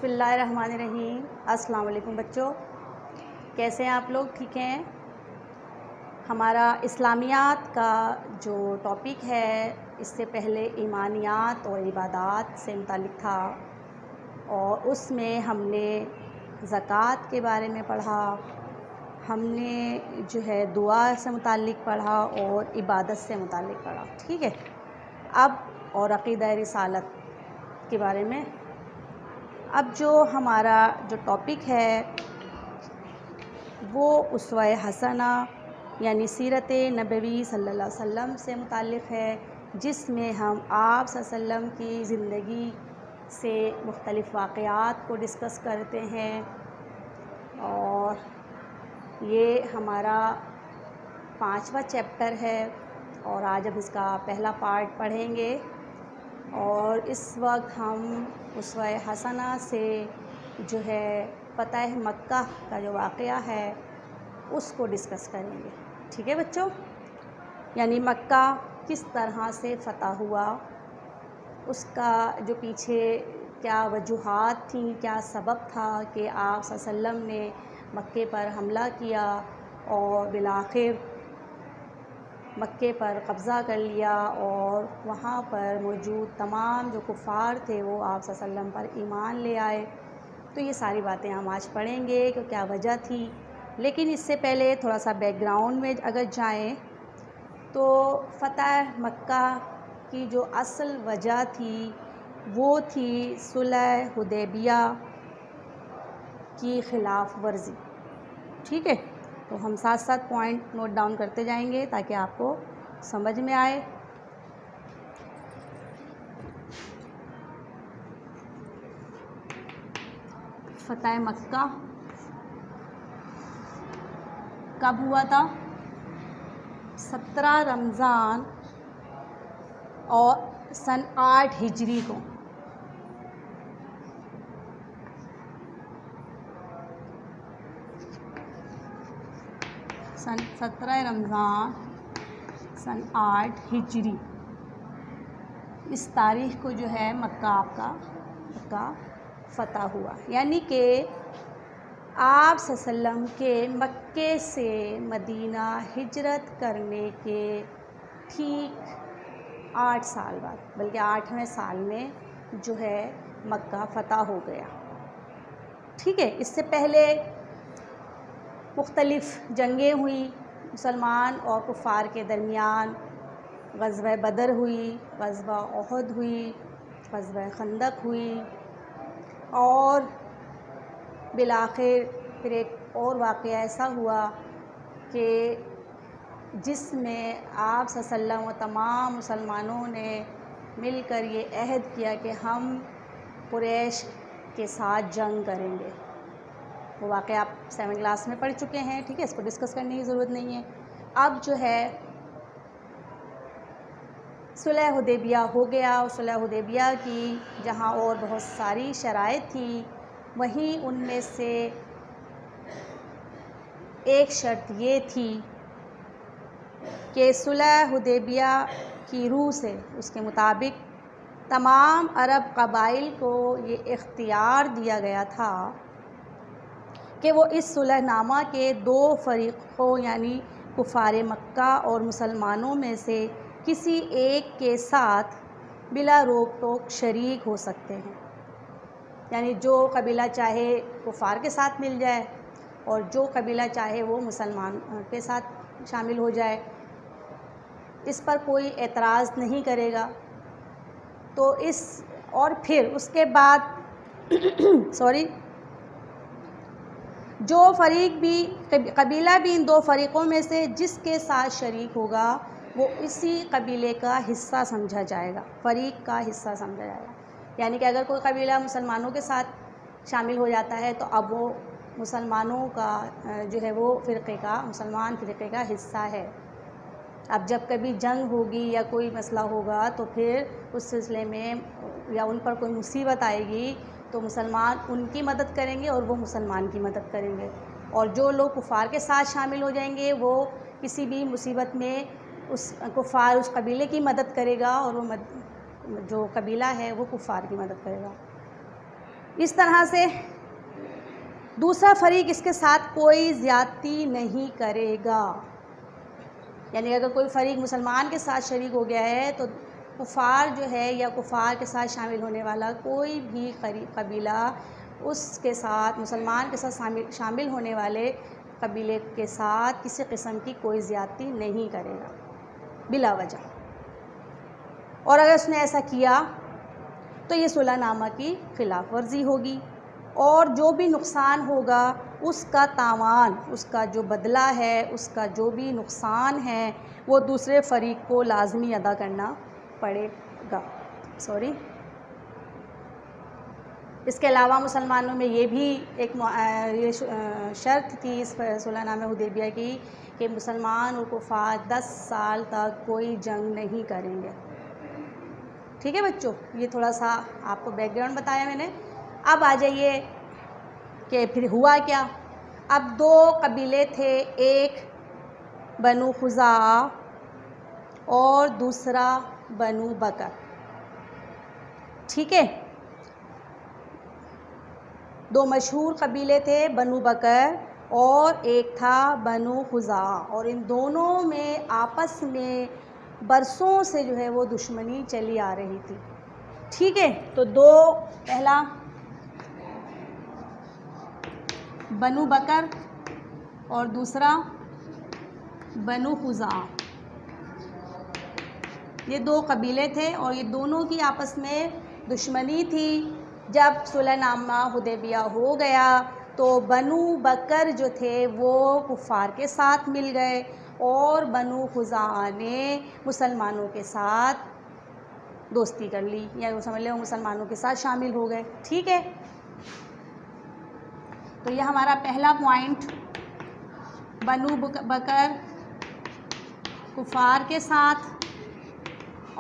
بسم اللہ الرحمن الرحیم۔ السلام علیکم بچوں، کیسے ہیں آپ لوگ؟ ٹھیک ہیں؟ ہمارا اسلامیات کا جو ٹاپک ہے اس سے پہلے ایمانیات اور عبادات سے متعلق تھا، اور اس میں ہم نے زکوٰۃ کے بارے میں پڑھا، ہم نے جو ہے دعا سے متعلق پڑھا اور عبادت سے متعلق پڑھا، ٹھیک ہے؟ اب اور عقیدہ رسالت کے بارے میں اب جو ہمارا جو ٹاپک ہے وہ اسوہ حسنہ یعنی سیرت نبوی صلی اللہ علیہ وسلم سے متعلق ہے، جس میں ہم آپ صلی اللہ علیہ وسلم کی زندگی سے مختلف واقعات کو ڈسکس کرتے ہیں، اور یہ ہمارا 5واں چیپٹر ہے، اور آج اب اس کا پہلا پارٹ پڑھیں گے، اور اس وقت ہم اسوہ حسنہ سے جو ہے فتح مکہ کا جو واقعہ ہے اس کو ڈسکس کریں گے، ٹھیک ہے بچوں؟ یعنی مکہ کس طرح سے فتح ہوا، اس کا جو پیچھے کیا وجوہات تھیں، کیا سبب تھا کہ آپ صلی اللہ علیہ وسلم نے مکے پر حملہ کیا اور بالآخر مکے پر قبضہ کر لیا، اور وہاں پر موجود تمام جو کفار تھے وہ آپ صلی اللہ علیہ وسلم پر ایمان لے آئے۔ تو یہ ساری باتیں ہم آج پڑھیں گے کہ کیا وجہ تھی، لیکن اس سے پہلے تھوڑا سا بیک گراؤنڈ میں اگر جائیں تو فتح مکہ کی جو اصل وجہ تھی وہ تھی صلح حدیبیہ کی خلاف ورزی، ٹھیک ہے؟ تو ہم ساتھ ساتھ پوائنٹ نوٹ ڈاؤن کرتے جائیں گے تاکہ آپ کو سمجھ میں آئے۔ فتح مکہ کب ہوا تھا؟ 17 رمضان اور سن 8 ہجری کو، سن 17 رمضان سن 8 ہجری، اس تاریخ کو جو ہے مکہ فتح ہوا، یعنی کہ آپ صلی اللہ علیہ وسلم کے مکے سے مدینہ ہجرت کرنے کے ٹھیک 8 سال بعد، بلکہ 8ویں سال میں جو ہے مکہ فتح ہو گیا، ٹھیک ہے؟ اس سے پہلے مختلف جنگیں ہوئیں مسلمان اور کفار کے درمیان، غزوہ بدر ہوئی، غزوہ احد ہوئی، غزوہ خندق ہوئی، اور بالآخر پھر ایک اور واقعہ ایسا ہوا کہ جس میں آپ صلی اللہ علیہ وسلم و تمام مسلمانوں نے مل کر یہ عہد کیا کہ ہم قریش کے ساتھ جنگ کریں گے۔ وہ واقعہ آپ 7 کلاس میں پڑھ چکے ہیں، ٹھیک ہے؟ اس کو ڈسکس کرنے کی ضرورت نہیں ہے۔ اب جو ہے صلح حدیبیہ ہو گیا، اور صلح حدیبیہ کی جہاں اور بہت ساری شرائط تھیں، وہیں ان میں سے ایک شرط یہ تھی کہ صلح حدیبیہ کی روح سے اس کے مطابق تمام عرب قبائل کو یہ اختیار دیا گیا تھا کہ وہ اس صلح نامہ کے 2 فریقوں یعنی کفار مکہ اور مسلمانوں میں سے کسی ایک کے ساتھ بلا روک ٹوک شریک ہو سکتے ہیں، یعنی جو قبیلہ چاہے کفار کے ساتھ مل جائے اور جو قبیلہ چاہے وہ مسلمان کے ساتھ شامل ہو جائے، اس پر کوئی اعتراض نہیں کرے گا۔ تو اور پھر اس کے بعد جو فریق بھی قبیلہ بھی ان 2 فریقوں میں سے جس کے ساتھ شریک ہوگا وہ اسی قبیلے کا حصہ سمجھا جائے گا، فریق کا حصہ سمجھا جائے گا، یعنی کہ اگر کوئی قبیلہ مسلمانوں کے ساتھ شامل ہو جاتا ہے تو اب وہ مسلمانوں کا جو ہے وہ مسلمان فرقے کا حصہ ہے۔ اب جب کبھی جنگ ہوگی یا کوئی مسئلہ ہوگا تو پھر اس سلسلے میں یا ان پر کوئی مصیبت آئے گی تو مسلمان ان کی مدد کریں گے اور وہ مسلمان کی مدد کریں گے، اور جو لوگ کفار کے ساتھ شامل ہو جائیں گے وہ کسی بھی مصیبت میں اس قبیلے کی مدد کرے گا، اور وہ جو قبیلہ ہے وہ کفار کی مدد کرے گا۔ اس طرح سے دوسرا فریق اس کے ساتھ کوئی زیادتی نہیں کرے گا، یعنی اگر کوئی فریق مسلمان کے ساتھ شریک ہو گیا ہے تو کفار جو ہے یا کفار کے ساتھ شامل ہونے والا کوئی بھی قبیلہ اس کے ساتھ مسلمان کے ساتھ شامل ہونے والے قبیلے کے ساتھ کسی قسم کی کوئی زیادتی نہیں کرے گا بلا وجہ، اور اگر اس نے ایسا کیا تو یہ صلح نامہ کی خلاف ورزی ہوگی، اور جو بھی نقصان ہوگا اس کا تاوان، اس کا جو بدلہ ہے، اس کا جو بھی نقصان ہے وہ دوسرے فریق کو لازمی ادا کرنا پڑے گا۔ اس کے علاوہ مسلمانوں میں یہ بھی ایک شرط تھی اس صلح نامہ حدیبیہ کی کہ مسلمان اور کفار 10 سال تک کوئی جنگ نہیں کریں گے۔ ٹھیک ہے بچوں، یہ تھوڑا سا آپ کو بیک گراؤنڈ بتایا میں نے۔ اب آ جائیے کہ پھر ہوا کیا۔ اب 2 قبیلے تھے، ایک بنو خزاعہ اور دوسرا بنو بکر، ٹھیک ہے، 2 مشہور قبیلے تھے، بنو بکر اور ایک تھا بنو خزاعہ، اور ان دونوں میں آپس میں برسوں سے جو ہے وہ دشمنی چلی آ رہی تھی، ٹھیک ہے۔ تو پہلا بنو بکر اور دوسرا بنو خزاعہ، یہ 2 قبیلے تھے اور یہ دونوں کی آپس میں دشمنی تھی۔ جب صلح نامہ حدیبیہ ہو گیا تو بنو بکر جو تھے وہ کفار کے ساتھ مل گئے اور بنو خزاعہ نے مسلمانوں کے ساتھ دوستی کر لی، یا سمجھ لیں مسلمانوں کے ساتھ شامل ہو گئے، ٹھیک ہے۔ تو یہ ہمارا پہلا پوائنٹ، بنو بکر کفار کے ساتھ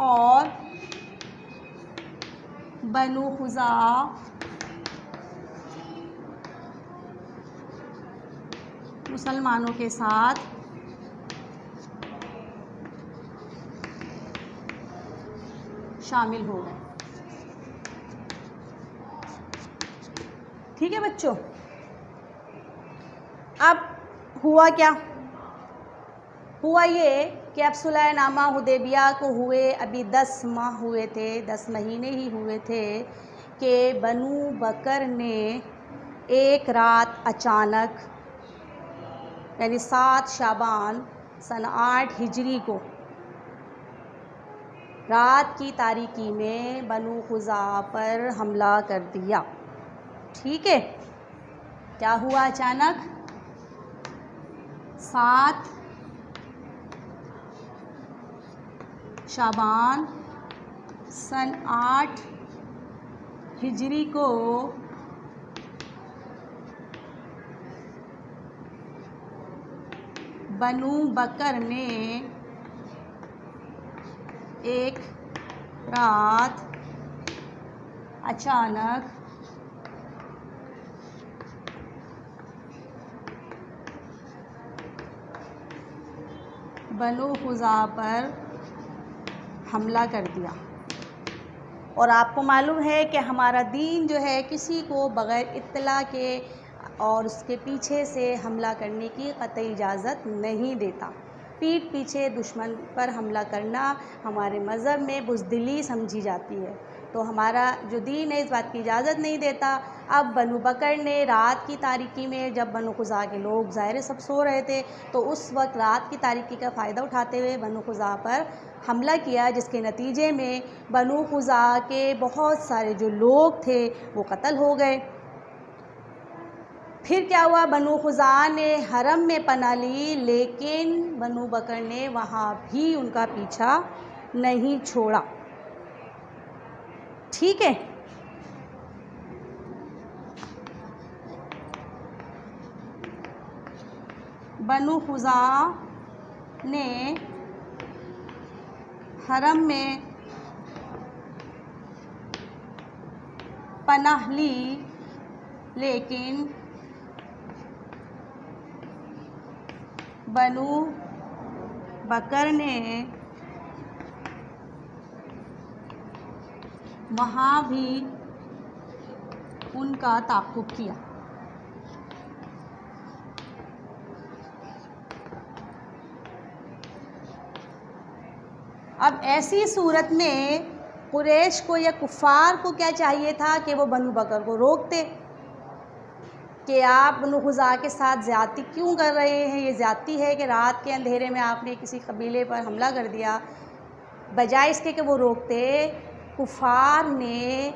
اور بنو خزاعہ مسلمانوں کے ساتھ شامل ہو گئے، ٹھیک ہے بچوں۔ اب ہوا کیا؟ ہوا یہ کہ اب صلح نامہ حدیبیہ کو ہوئے ابھی 10 ماہ ہوئے تھے، 10 مہینے ہی ہوئے تھے کہ بنو بکر نے ایک رات اچانک، یعنی 7 شعبان سن 8 ہجری کو رات کی تاریکی میں بنو خزاعہ پر حملہ کر دیا، ٹھیک ہے۔ کیا ہوا اچانک؟ 7 شعبان سن 8 ہجری کو بنو بکر نے ایک رات اچانک بنو خزاعہ پر حملہ کر دیا، اور آپ کو معلوم ہے کہ ہمارا دین جو ہے کسی کو بغیر اطلاع کے اور اس کے پیچھے سے حملہ کرنے کی قطعی اجازت نہیں دیتا۔ پیٹھ پیچھے دشمن پر حملہ کرنا ہمارے مذہب میں بزدلی سمجھی جاتی ہے، تو ہمارا جو دین ہے اس بات کی اجازت نہیں دیتا۔ اب بنو بکر نے رات کی تاریکی میں، جب بنو خزاعہ کے لوگ ظاہر سب سو رہے تھے، تو اس وقت رات کی تاریکی کا فائدہ اٹھاتے ہوئے بنو خزاعہ پر حملہ کیا، جس کے نتیجے میں بنو خزاعہ کے بہت سارے جو لوگ تھے وہ قتل ہو گئے۔ پھر کیا ہوا؟ بنو خزاعہ نے حرم میں پناہ لی، لیکن بنو بکر نے وہاں بھی ان کا پیچھا نہیں چھوڑا، ٹھیک ہے۔ بنو خزاعہ نے حرم میں پناہ لی، لیکن بنو بکر نے وہاں بھی ان کا تعاقب کیا۔ اب ایسی صورت میں قریش کو یا کفار کو کیا چاہیے تھا کہ وہ بنو بکر کو روکتے کہ آپ بنو خزاعہ کے ساتھ زیادتی کیوں کر رہے ہیں، یہ زیادتی ہے کہ رات کے اندھیرے میں آپ نے کسی قبیلے پر حملہ کر دیا۔ بجائے اس کے کہ وہ روکتے، کفار نے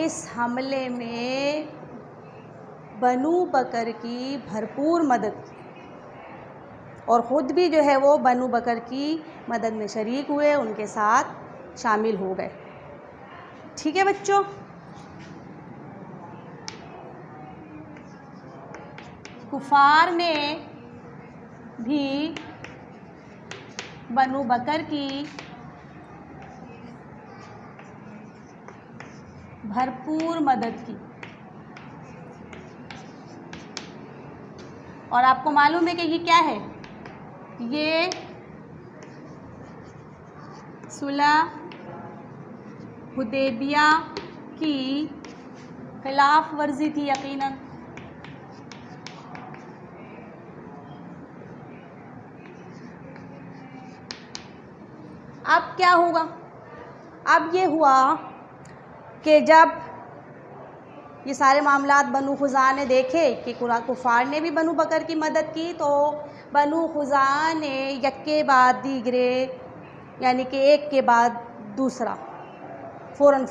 اس حملے میں بنو بکر کی بھرپور مدد کی اور خود بھی جو ہے وہ بنو بکر کی مدد میں شریک ہوئے، ان کے ساتھ شامل ہو گئے۔ ٹھیک ہے بچوں، کفار نے بھی بنو بکر کی بھرپور مدد کی، اور آپ کو معلوم ہے کہ یہ کیا ہے، یہ صلح حدیبیہ کی خلاف ورزی تھی یقیناً۔ اب کیا ہوگا؟ اب یہ ہوا کہ جب یہ سارے معاملات بنو خزاعہ نے دیکھے کہ کفار نے بھی بنو بکر کی مدد کی، تو بنو خزاعہ نے یک کے بعد دیگرے، یعنی کہ ایک کے بعد دوسرا، فوراً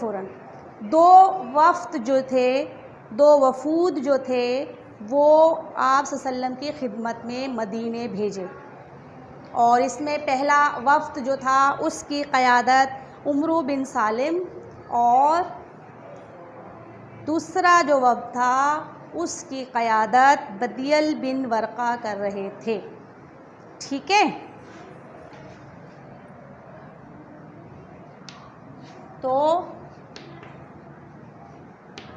دو وفود جو تھے وہ آپ صلی اللہ علیہ وسلم کی خدمت میں مدینے بھیجے، اور اس میں پہلا وفد جو تھا اس کی قیادت عمرو بن سالم، اور دوسرا جو وفد تھا اس کی قیادت بدیل بن ورقہ کر رہے تھے۔ ٹھیک ہے، تو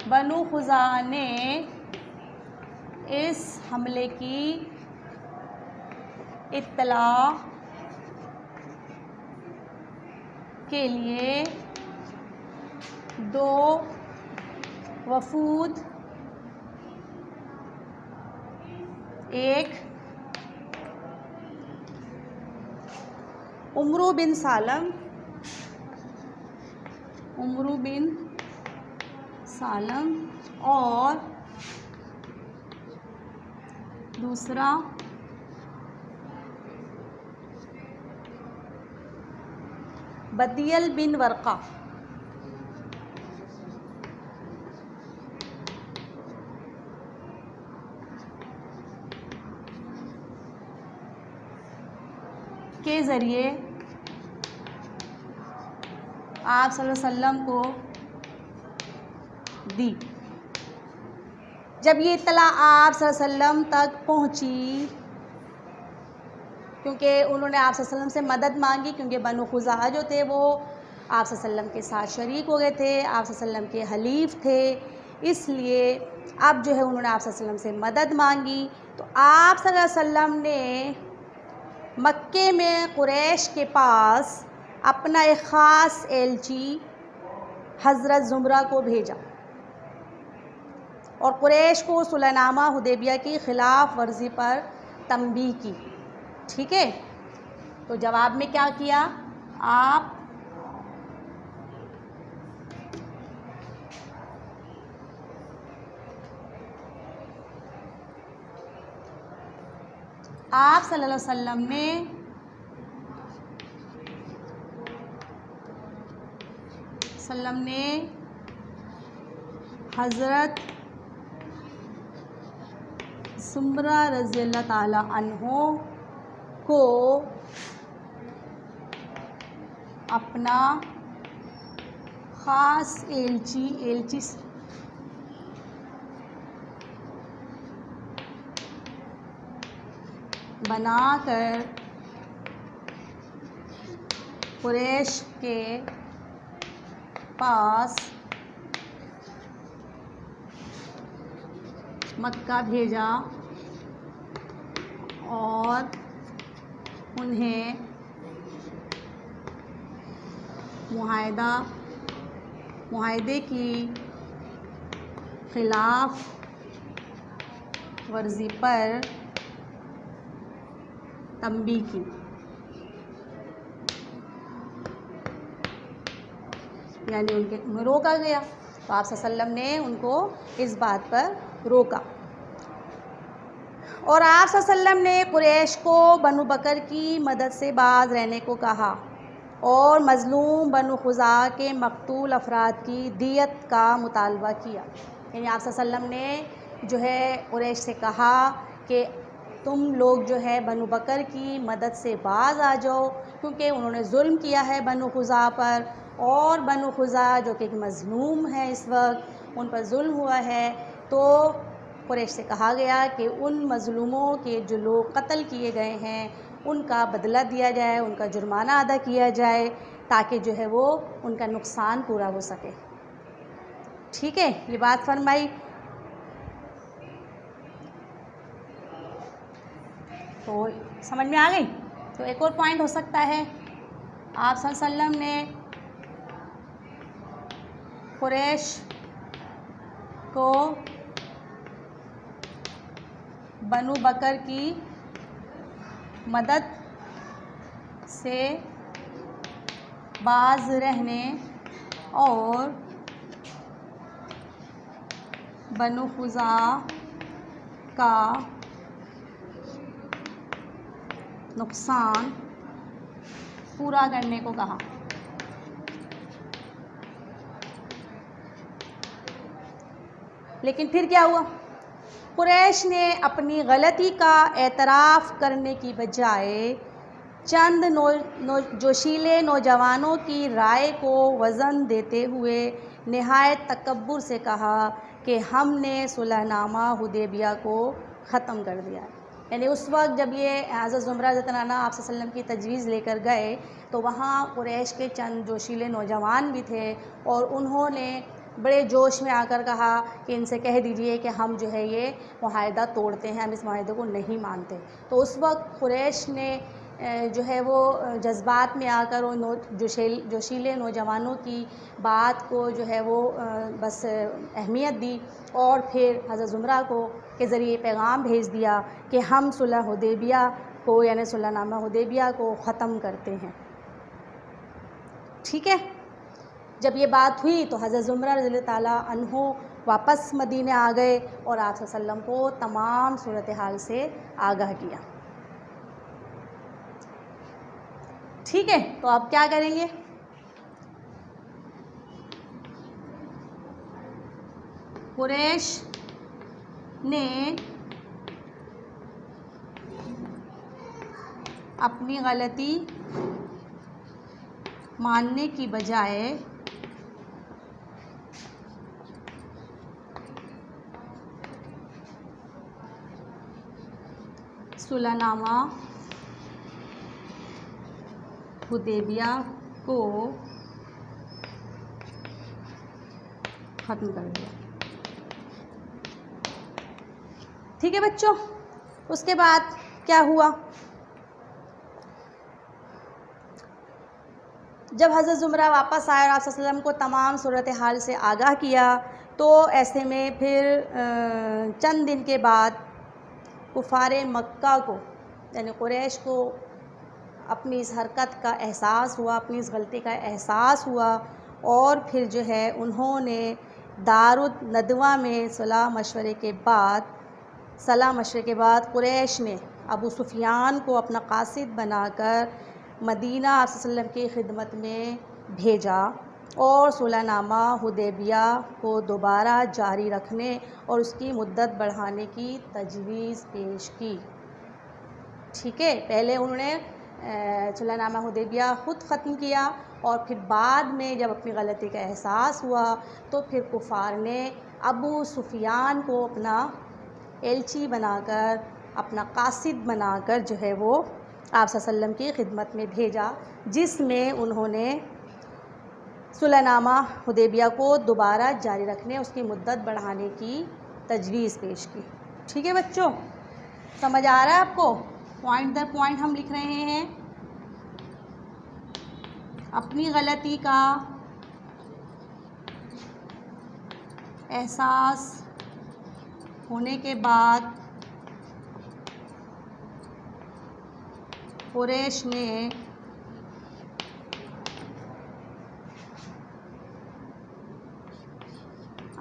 بنو خزاعہ نے اس حملے کی اطلاع کے لیے دو وفود، ایک عمرو بن سالم اور دوسرا بدیل بن ورقہ کے ذریعے آپ صلی اللہ علیہ وسلم کو دی۔ جب یہ اطلاع آپ صلی اللہ علیہ وسلم تک پہنچی، کیونکہ انہوں نے آپ صلی اللہ علیہ وسلم سے مدد مانگی، کیونکہ بنو خزاعہ جو تھے وہ آپ صلی اللہ علیہ وسلم کے ساتھ شریک ہو گئے تھے، آپ صلی اللہ علیہ وسلم کے حلیف تھے، اس لیے اب جو ہے انہوں نے آپ صلی اللہ علیہ وسلم سے مدد مانگی۔ تو آپ صلی اللہ علیہ وسلم نے مکے میں قریش کے پاس اپنا ایک خاص ایلچی حضرت زمرہ کو بھیجا اور قریش کو صلح نامہ حدیبیہ کی خلاف ورزی پر تنبیہ کی۔ ٹھیک ہے، تو جواب میں کیا کیا؟ آپ صلی اللہ علیہ وسلم نے حضرت زمرہ رضی اللہ تعالی عنہ کو اپنا خاص ایلچی بنا کر قریش کے پاس مکہ بھیجا اور انہیں معاہدے کی خلاف ورزی پر تنبیہ کی، یعنی ان کے روکا گیا، تو آپ صلی اللہ علیہ وسلم نے ان کو اس بات پر روکا۔ اور آپ صلی اللہ علیہ وسلم نے قریش کو بنو بکر کی مدد سے باز رہنے کو کہا اور مظلوم بنو خزاعہ کے مقتول افراد کی دیت کا مطالبہ کیا، یعنی آپ صلی اللہ علیہ وسلم نے جو ہے قریش سے کہا کہ تم لوگ جو ہے بنو بکر کی مدد سے باز آ جاؤ، کیونکہ انہوں نے ظلم کیا ہے بنو خزاعہ پر، اور بنو خزاعہ جو کہ ایک مظلوم ہے اس وقت، ان پر ظلم ہوا ہے، تو قریش سے کہا گیا کہ ان مظلوموں کے جو لوگ قتل کیے گئے ہیں ان کا بدلہ دیا جائے، ان کا جرمانہ ادا کیا جائے، تاکہ جو ہے وہ ان کا نقصان پورا ہو سکے۔ ٹھیک ہے، یہ بات فرمائی۔ تو سمجھ میں آ گئی؟ تو ایک اور پوائنٹ ہو سکتا ہے، آپ صلی اللہ علیہ وسلم نے قریش کو بنو بکر کی مدد سے باز رہنے اور بنو خزاعہ کا نقصان پورا کرنے کو کہا۔ لیکن پھر کیا ہوا؟ قریش نے اپنی غلطی کا اعتراف کرنے کی بجائے چند جوشیلے نوجوانوں کی رائے کو وزن دیتے ہوئے نہایت تکبر سے کہا کہ ہم نے صلح نامہ حدیبیہ کو ختم کر دیا ہے۔ یعنی اس وقت جب یہ حضرت زمرہ رضی اللہ عنہ آپ صلی اللہ علیہ وسلم کی تجویز لے کر گئے تو وہاں قریش کے چند جوشیلے نوجوان بھی تھے، اور انہوں نے بڑے جوش میں آ کر کہا کہ ان سے کہہ دیجئے کہ ہم جو ہے یہ معاہدہ توڑتے ہیں، ہم اس معاہدے کو نہیں مانتے۔ تو اس وقت قریش نے جو ہے وہ جذبات میں آ کر ان جوشیلے نوجوانوں کی بات کو جو ہے وہ بس اہمیت دی، اور پھر حضرت زمرہ کو کے ذریعے پیغام بھیج دیا کہ ہم صلح حدیبیہ کو، یعنی صلح نامہ حدیبیہ کو ختم کرتے ہیں۔ ٹھیک ہے، جب یہ بات ہوئی تو حضرت زمرہ رضی اللہ تعالیٰ عنہ واپس مدینہ آ گئے اور آپ صلی اللہ علیہ وسلم کو تمام صورتحال سے آگاہ کیا۔ ٹھیک ہے، تو اب کیا کریں گے؟ قریش نے اپنی غلطی ماننے کی بجائے صلح نامہ حدیبیہ کو ختم کر دیا۔ ٹھیک ہے بچوں، اس کے بعد کیا ہوا؟ جب حضرت زمرہ واپس آئے اور آپ صلی اللہ علیہ وسلم کو تمام صورتحال سے آگاہ کیا، تو ایسے میں پھر چند دن کے بعد کفار مکہ کو، یعنی قریش کو اپنی اس حرکت کا احساس ہوا، اپنی اس غلطی کا احساس ہوا، اور پھر جو ہے انہوں نے دارالندوہ میں صلاح مشورے کے بعد قریش نے ابو سفیان کو اپنا قاصد بنا کر مدینہ آپ صلی اللہ علیہ وسلم کی خدمت میں بھیجا اور صلح نامہ حدیبیہ کو دوبارہ جاری رکھنے اور اس کی مدت بڑھانے کی تجویز پیش کی۔ ٹھیک ہے، پہلے انہوں نے صلح نامہ حدیبیہ خود ختم کیا، اور پھر بعد میں جب اپنی غلطی کا احساس ہوا تو پھر کفار نے ابو سفیان کو اپنا ایلچی بنا کر، اپنا قاصد بنا کر جو ہے وہ آپ صلی اللہ علیہ وسلم کی خدمت میں بھیجا، جس میں انہوں نے صلح نامہ حدیبیہ کو دوبارہ جاری رکھنے، اس کی مدت بڑھانے کی تجویز پیش کی۔ ٹھیک ہے بچوں، سمجھ آ رہا ہے آپ کو؟ پوائنٹ در پوائنٹ ہم لکھ رہے ہیں۔ اپنی غلطی کا احساس ہونے کے بعد قریش نے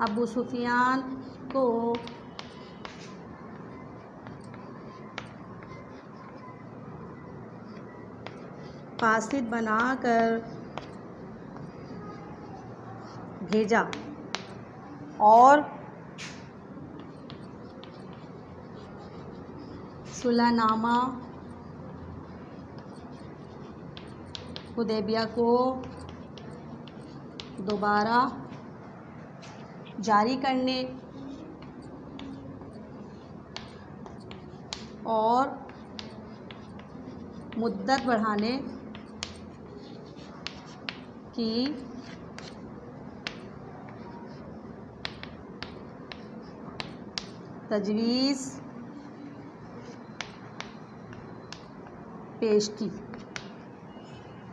ابو سفیان کو قاصد بنا کر بھیجا اور صلح نامہ حدیبیہ کو دوبارہ جاری کرنے اور مدت بڑھانے کی تجویز پیش کی.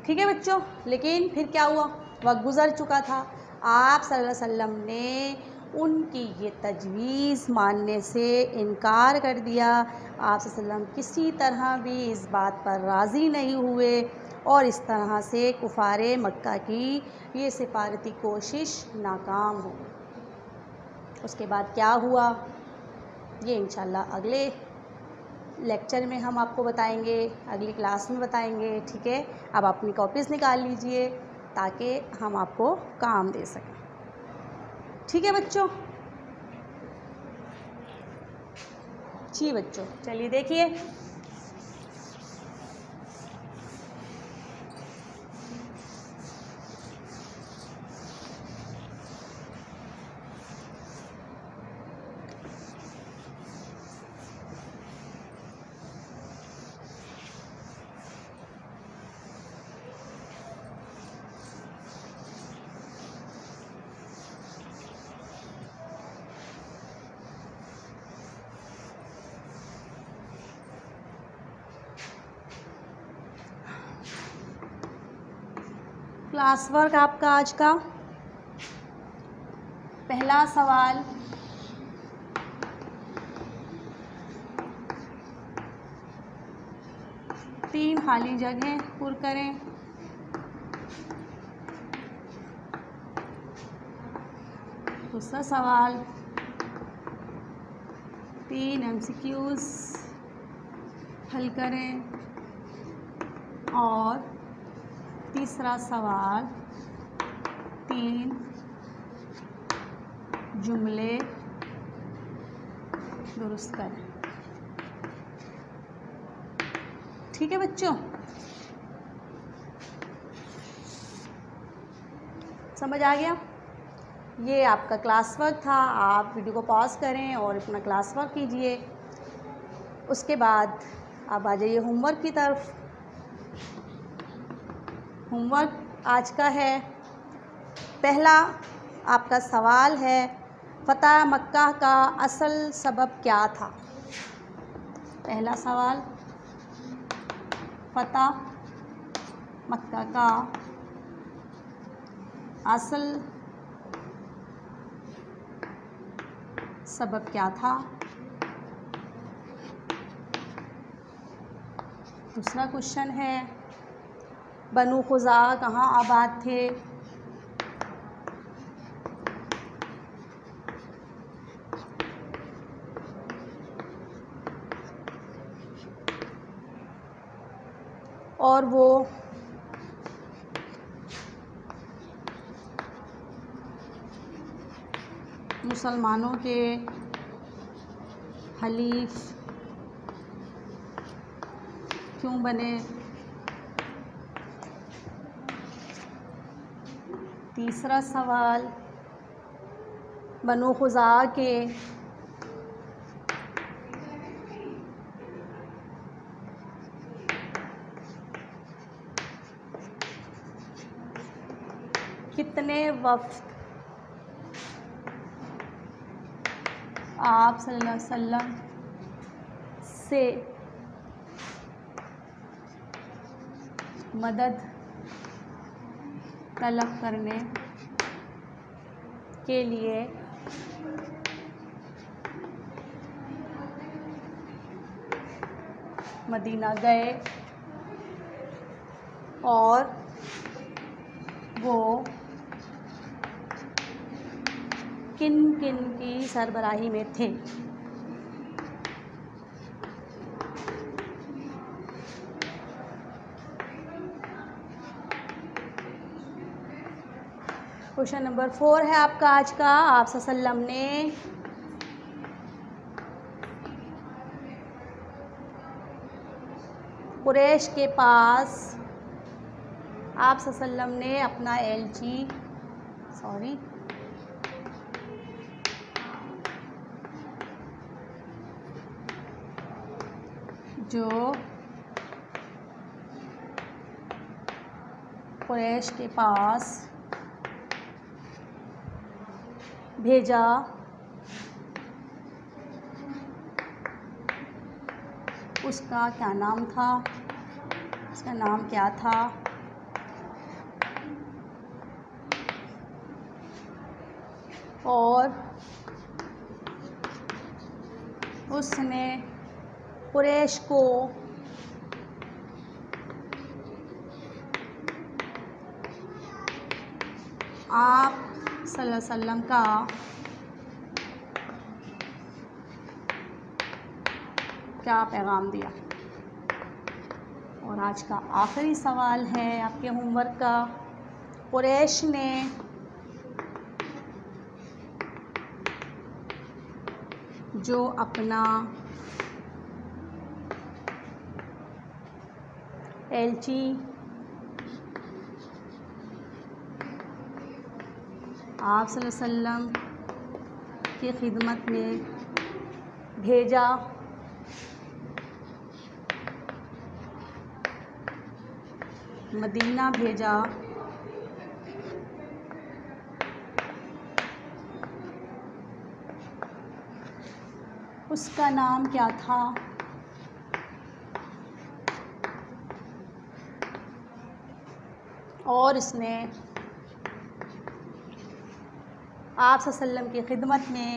ٹھیک ہے بچوں، لیکن پھر کیا ہوا؟ وقت گزر چکا تھا. آپ صلی اللہ علیہ وسلم نے ان کی یہ تجویز ماننے سے انکار کر دیا. آپ صلی اللہ علیہ وسلم کسی طرح بھی اس بات پر راضی نہیں ہوئے اور اس طرح سے کفار مکہ کی یہ سفارتی کوشش ناکام ہو. اس کے بعد کیا ہوا یہ انشاءاللہ اگلے لیکچر میں ہم آپ کو بتائیں گے، اگلی کلاس میں بتائیں گے. ٹھیک ہے، اب اپنی کاپیز نکال لیجئے تاکہ ہم آپ کو کام دے سکیں. ٹھیک ہے بچوں؟ جی بچوں، چلیے دیکھیے. کلاس ورک آپ کا آج کا پہلا سوال، تین خالی جگہیں پر کریں. دوسرا سوال، 3 MCQs حل کریں. اور تیسرا سوال، 3 جملے درست کریں. ٹھیک ہے بچوں؟ سمجھ آ گیا؟ یہ آپ کا کلاس ورک تھا. آپ ویڈیو کو پاز کریں اور اپنا کلاس ورک کیجئے. اس کے بعد آپ آ جائیے ہوم ورک کی طرف. ہوم ورک آج کا ہے، پہلا آپ کا سوال ہے، فتح مکہ کا اصل سبب کیا تھا؟ پہلا سوال، فتح مکہ کا اصل سبب کیا تھا؟ دوسرا کوشچن ہے، بنو خزاعہ کہاں آباد تھے؟ اور وہ مسلمانوں کے حلیف کیوں بنے؟ تیسرا سوال، بنو خزاعہ کے کتنے وفد آپ صلی اللہ علیہ وسلم سے مدد طلب کرنے کے لیے مدینہ گئے اور وہ کن کن کی سربراہی میں تھے؟ کوشچن نمبر 4 ہے آپ کا آج کا. آپ صلی اللہ علیہ وسلم نے قریش کے پاس آپ صلی اللہ علیہ وسلم نے اپنا ایلچی جو قریش کے پاس بھیجا اس کا کیا نام تھا؟ اس کا نام کیا تھا؟ اور اس نے قریش کو آپ صلی اللہ علیہ وسلم کا کیا پیغام دیا؟ اور آج کا آخری سوال ہے آپ کے ہوم ورک کا. قریش نے جو اپنا ایلچی آپ صلی اللہ علیہ وسلم کی خدمت میں بھیجا مدینہ بھیجا اس کا نام کیا تھا؟ اور اس نے آپ صلی اللہ علیہ وسلم کی خدمت میں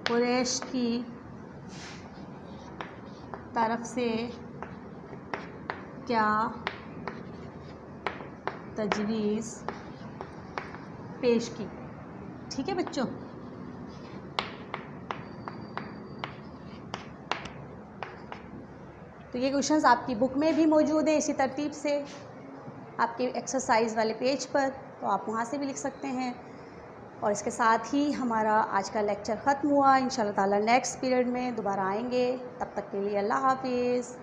قریش کی طرف سے کیا تجویز پیش کی؟ ٹھیک ہے بچوں. تو یہ کوشچنز آپ کی بک میں بھی موجود ہیں اسی ترتیب سے آپ کے ایکسرسائز والے پیج پر، تو آپ وہاں سے بھی لکھ سکتے ہیں. اور اس کے ساتھ ہی ہمارا آج کا لیکچر ختم ہوا. انشاءاللہ تعالیٰ نیکسٹ پیریڈ میں دوبارہ آئیں گے. تب تک کے لیے اللہ حافظ.